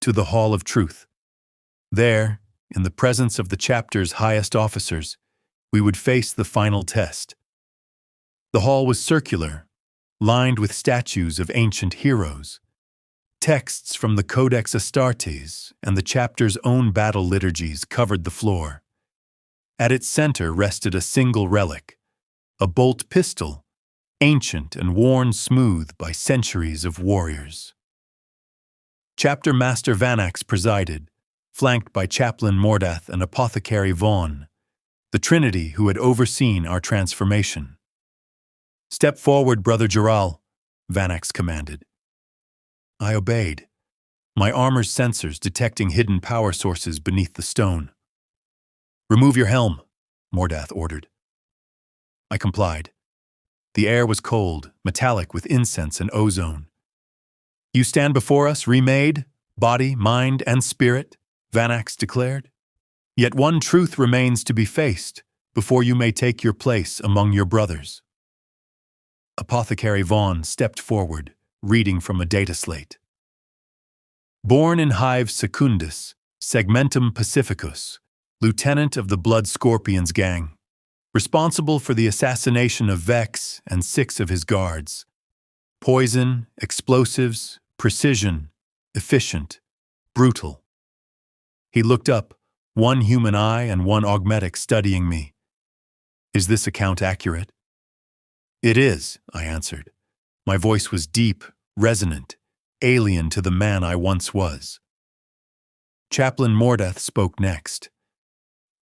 to the Hall of Truth. There, in the presence of the chapter's highest officers, we would face the final test. The hall was circular, lined with statues of ancient heroes. Texts from the Codex Astartes and the chapter's own battle liturgies covered the floor. At its center rested a single relic, a bolt pistol, ancient and worn smooth by centuries of warriors. Chapter Master Vanax presided, flanked by Chaplain Mordath and Apothecary Vaughn, the trinity who had overseen our transformation. "Step forward, Brother Jorel," Vanax commanded. I obeyed, my armor's sensors detecting hidden power sources beneath the stone. "Remove your helm," Mordath ordered. I complied. The air was cold, metallic with incense and ozone. "You stand before us remade, body, mind, and spirit," Vanax declared. "Yet one truth remains to be faced before you may take your place among your brothers." Apothecary Vaughn stepped forward, reading from a data slate. "Born in Hive Secundus, Segmentum Pacificus, lieutenant of the Blood Scorpions gang, responsible for the assassination of Vex and 6 of his guards. Poison, explosives, precision, efficient, brutal." He looked up, one human eye and one augmetic studying me. "Is this account accurate?" "It is," I answered. My voice was deep, resonant, alien to the man I once was. Chaplain Mordath spoke next.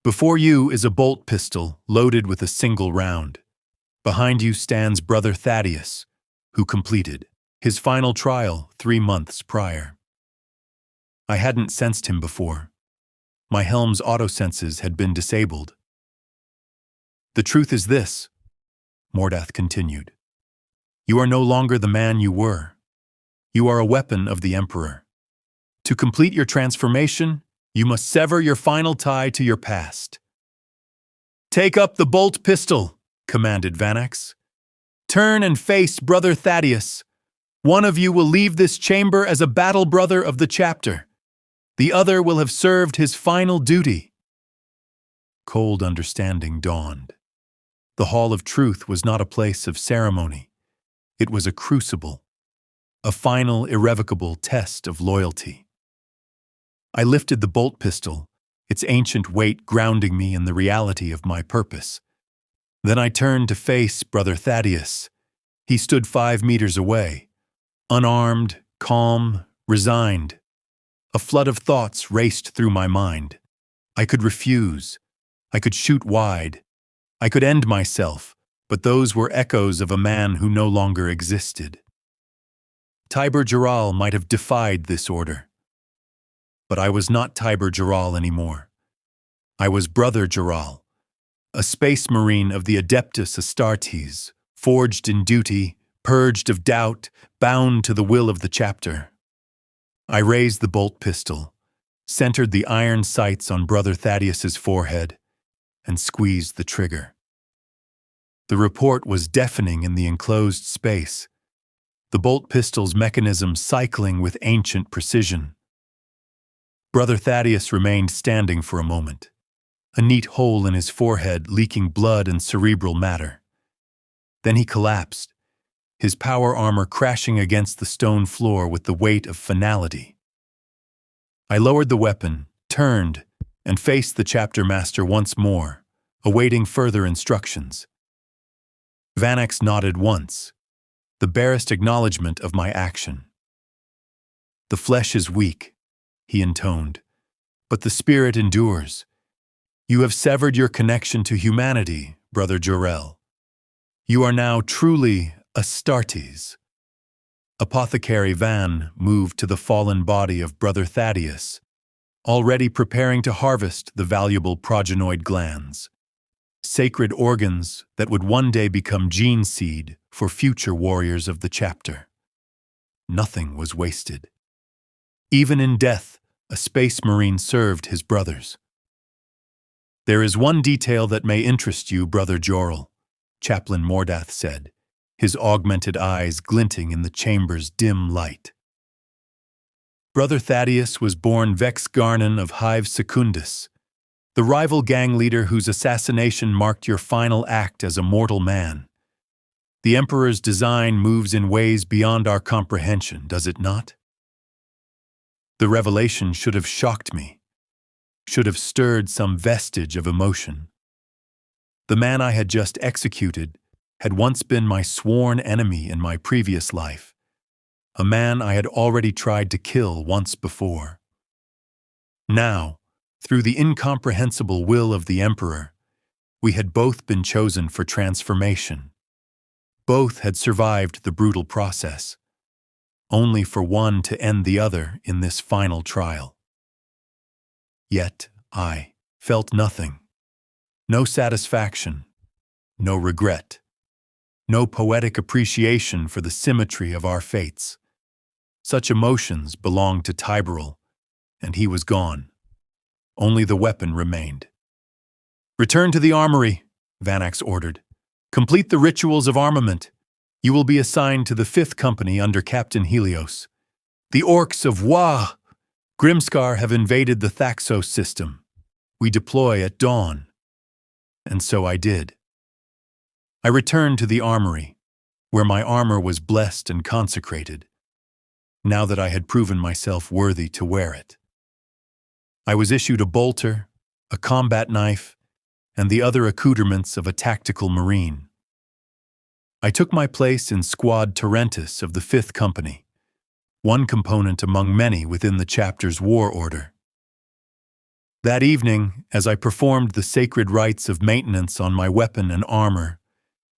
"Before you is a bolt pistol loaded with a single round. Behind you stands Brother Thaddius, who completed his final trial 3 months prior. I hadn't sensed him before. My helm's autosenses had been disabled. "The truth is this," Mordath continued. "You are no longer the man you were. You are a weapon of the Emperor. To complete your transformation, you must sever your final tie to your past." "Take up the bolt pistol," commanded Vanax. "Turn and face Brother Thaddius. One of you will leave this chamber as a battle brother of the chapter. The other will have served his final duty." Cold understanding dawned. The Hall of Truth was not a place of ceremony. It was a crucible, a final, irrevocable test of loyalty. I lifted the bolt pistol, its ancient weight grounding me in the reality of my purpose. Then I turned to face Brother Thaddius. He stood 5 meters away, unarmed, calm, resigned. A flood of thoughts raced through my mind. I could refuse. I could shoot wide. I could end myself, but those were echoes of a man who no longer existed. Brother Jorel might have defied this order. But I was not Brother Jorel anymore. I was Brother Jorel, a space marine of the Adeptus Astartes, forged in duty, purged of doubt, bound to the will of the chapter. I raised the bolt pistol, centered the iron sights on Brother Thaddius's forehead, and squeezed the trigger. The report was deafening in the enclosed space, the bolt pistol's mechanism cycling with ancient precision. Brother Thaddius remained standing for a moment, a neat hole in his forehead leaking blood and cerebral matter. Then he collapsed, his power armor crashing against the stone floor with the weight of finality. I lowered the weapon, turned, and faced the chapter master once more, awaiting further instructions. Vanax nodded once, the barest acknowledgement of my action. "The flesh is weak," he intoned, "but the spirit endures. You have severed your connection to humanity, Brother Jorel. You are now truly Astartes." Apothecary Van moved to the fallen body of Brother Thaddius, already preparing to harvest the valuable progenoid glands, sacred organs that would one day become gene seed for future warriors of the chapter. Nothing was wasted. Even in death, a space marine served his brothers. "There is one detail that may interest you, Brother Jorel," Chaplain Mordath said, his augmented eyes glinting in the chamber's dim light. Brother Thaddius was born Vex Garnon of Hive Secundus, the rival gang leader whose assassination marked your final act as a mortal man. The Emperor's design moves in ways beyond our comprehension, does it not? The revelation should have shocked me, should have stirred some vestige of emotion. The man I had just executed had once been my sworn enemy in my previous life, a man I had already tried to kill once before. Now, through the incomprehensible will of the Emperor, we had both been chosen for transformation. Both had survived the brutal process, only for one to end the other in this final trial. Yet I felt nothing, no satisfaction, no regret, no poetic appreciation for the symmetry of our fates. Such emotions belonged to Tyberal, and he was gone. Only the weapon remained. "Return to the armory," Vanax ordered. "Complete the rituals of armament. You will be assigned to the 5th Company under Captain Helios. The orcs of Grimdark have invaded the Thaxos system. We deploy at dawn." And so I did. I returned to the armory, where my armor was blessed and consecrated, now that I had proven myself worthy to wear it. I was issued a bolter, a combat knife, and the other accoutrements of a tactical marine. I took my place in Squad Torrentus of the 5th Company, one component among many within the chapter's war order. That evening, as I performed the sacred rites of maintenance on my weapon and armor,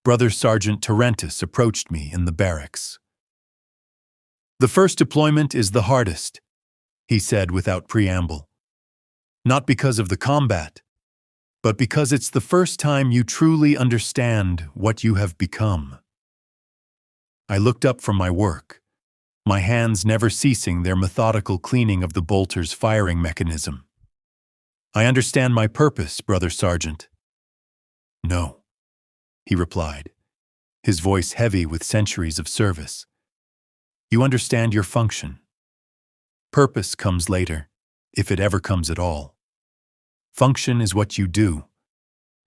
Brother Sergeant Torrentus approached me in the barracks. "The first deployment is the hardest," he said without preamble. "Not because of the combat, but because it's the first time you truly understand what you have become." I looked up from my work, my hands never ceasing their methodical cleaning of the bolter's firing mechanism. "I understand my purpose, Brother Sergeant." "No," he replied, his voice heavy with centuries of service. "You understand your function. Purpose comes later, if it ever comes at all. Function is what you do.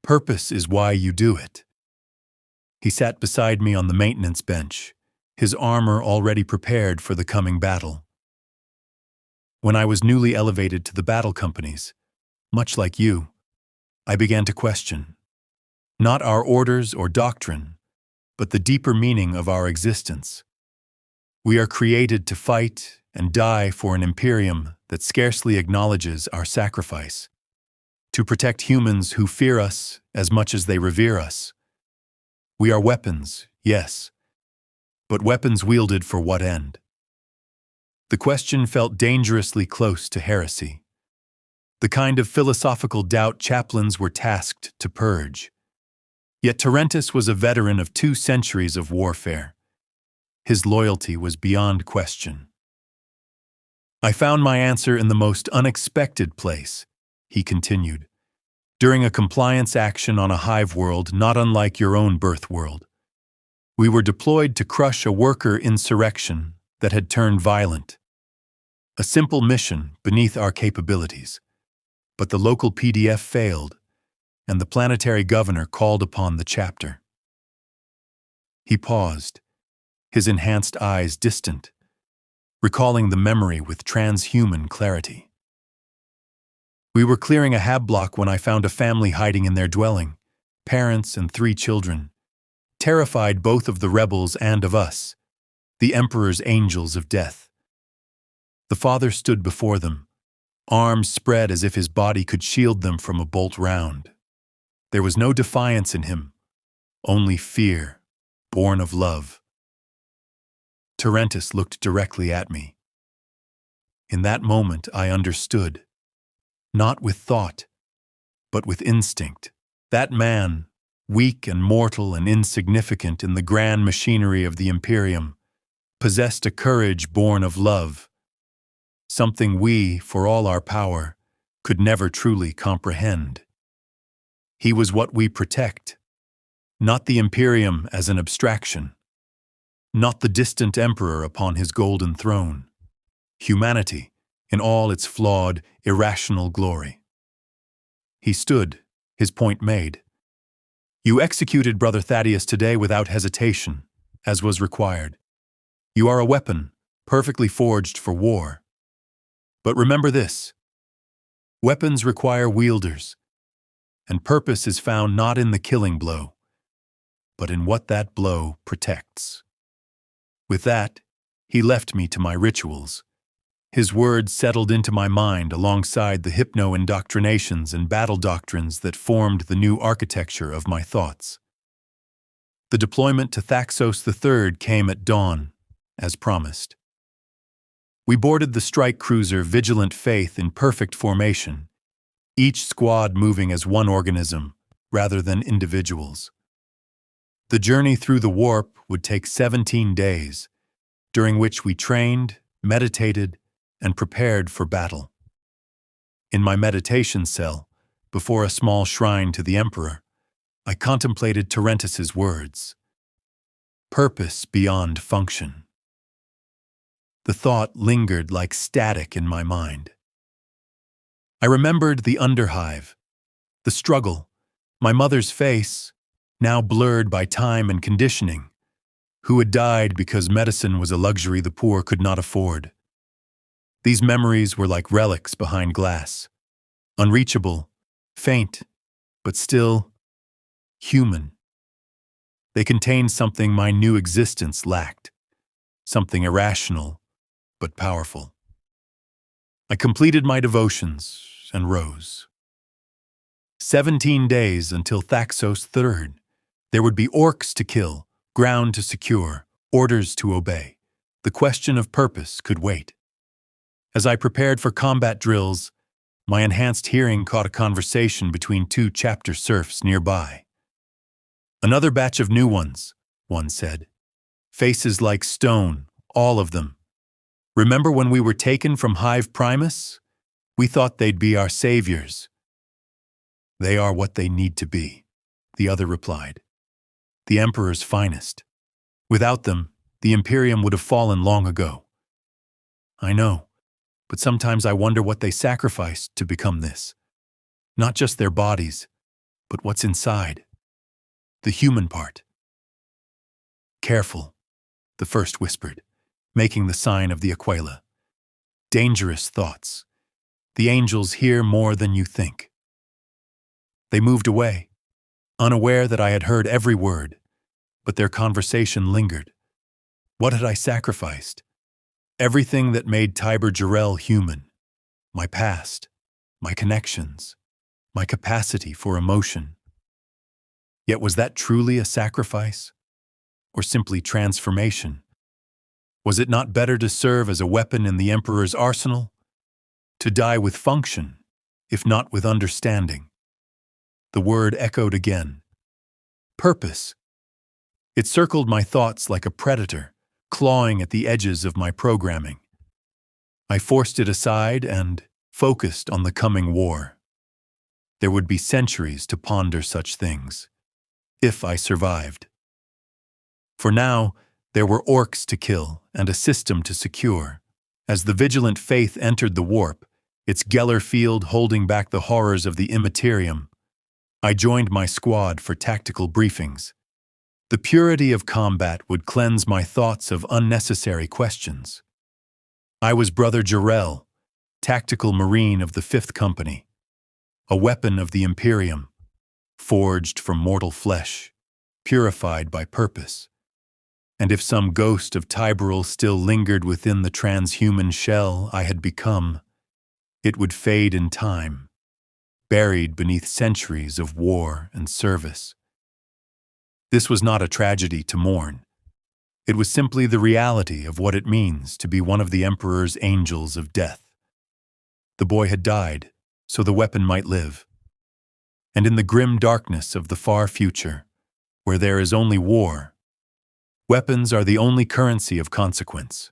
Purpose is why you do it." He sat beside me on the maintenance bench, his armor already prepared for the coming battle. When I was newly elevated to the battle companies, much like you, I began to question, not our orders or doctrine, but the deeper meaning of our existence. We are created to fight and die for an Imperium that scarcely acknowledges our sacrifice, to protect humans who fear us as much as they revere us. We are weapons, yes, but weapons wielded for what end? The question felt dangerously close to heresy, the kind of philosophical doubt chaplains were tasked to purge. Yet Torrentus was a veteran of 2 centuries of warfare. His loyalty was beyond question. "I found my answer in the most unexpected place," he continued, "during a compliance action on a hive world not unlike your own birth world. We were deployed to crush a worker insurrection that had turned violent. A simple mission beneath our capabilities. But the local PDF failed, and the planetary governor called upon the chapter." He paused, his enhanced eyes distant, recalling the memory with transhuman clarity. "We were clearing a hab block when I found a family hiding in their dwelling, parents and 3 children, terrified both of the rebels and of us, the Emperor's angels of death. The father stood before them, arms spread as if his body could shield them from a bolt round. There was no defiance in him, only fear, born of love." Torrentus looked directly at me. In that moment I understood, not with thought, but with instinct. That man, weak and mortal and insignificant in the grand machinery of the Imperium, possessed a courage born of love, something we, for all our power, could never truly comprehend. He was what we protect, not the Imperium as an abstraction, not the distant emperor upon his golden throne. humanity, in all its flawed, irrational glory. He stood, his point made. You executed Brother Thaddius today without hesitation, as was required. You are a weapon, perfectly forged for war. But remember this: weapons require wielders, and purpose is found not in the killing blow, but in what that blow protects. With that, he left me to my rituals. His words settled into my mind alongside the hypno-indoctrinations and battle doctrines that formed the new architecture of my thoughts. The deployment to Thaxos III came at dawn, as promised. We boarded the strike cruiser Vigilant Faith in perfect formation, each squad moving as one organism rather than individuals. The journey through the warp would take 17 days, during which we trained, meditated, and prepared for battle. In my meditation cell, before a small shrine to the Emperor, I contemplated Terrentus's words. Purpose beyond function. The thought lingered like static in my mind. I remembered the underhive, the struggle, my mother's face, now blurred by time and conditioning, who had died because medicine was a luxury the poor could not afford. These memories were like relics behind glass, unreachable, faint, but still human. They contained something my new existence lacked, something irrational but powerful. I completed my devotions and rose. 17 days until Thaxos III. There would be orcs to kill, ground to secure, orders to obey. The question of purpose could wait. As I prepared for combat drills, my enhanced hearing caught a conversation between two chapter serfs nearby. Another batch of new ones, one said. Faces like stone, all of them. Remember when we were taken from Hive Primus? We thought they'd be our saviors. They are what they need to be, the other replied. The Emperor's finest. Without them, the Imperium would have fallen long ago. I know. But sometimes I wonder what they sacrificed to become this. Not just their bodies, but what's inside. The human part. Careful, the first whispered, making the sign of the Aquila. Dangerous thoughts. The angels hear more than you think. They moved away, unaware that I had heard every word, but their conversation lingered. What had I sacrificed? Everything that made Brother Jorel human. My past, my connections, my capacity for emotion. Yet was that truly a sacrifice? Or simply transformation? Was it not better to serve as a weapon in the Emperor's arsenal? To die with function, if not with understanding? The word echoed again. Purpose. It circled my thoughts like a predator, clawing at the edges of my programming. I forced it aside and focused on the coming war. There would be centuries to ponder such things, if I survived. For now, there were orcs to kill and a system to secure. As the Vigilant Faith entered the warp, its Geller field holding back the horrors of the Imperium, I joined my squad for tactical briefings. The purity of combat would cleanse my thoughts of unnecessary questions. I was Brother Jorel, tactical marine of the 5th Company, a weapon of the Imperium, forged from mortal flesh, purified by purpose. And if some ghost of Tyberal still lingered within the transhuman shell I had become, it would fade in time, buried beneath centuries of war and service. This was not a tragedy to mourn. It was simply the reality of what it means to be one of the Emperor's angels of death. The boy had died, so the weapon might live. And in the grim darkness of the far future, where there is only war, weapons are the only currency of consequence.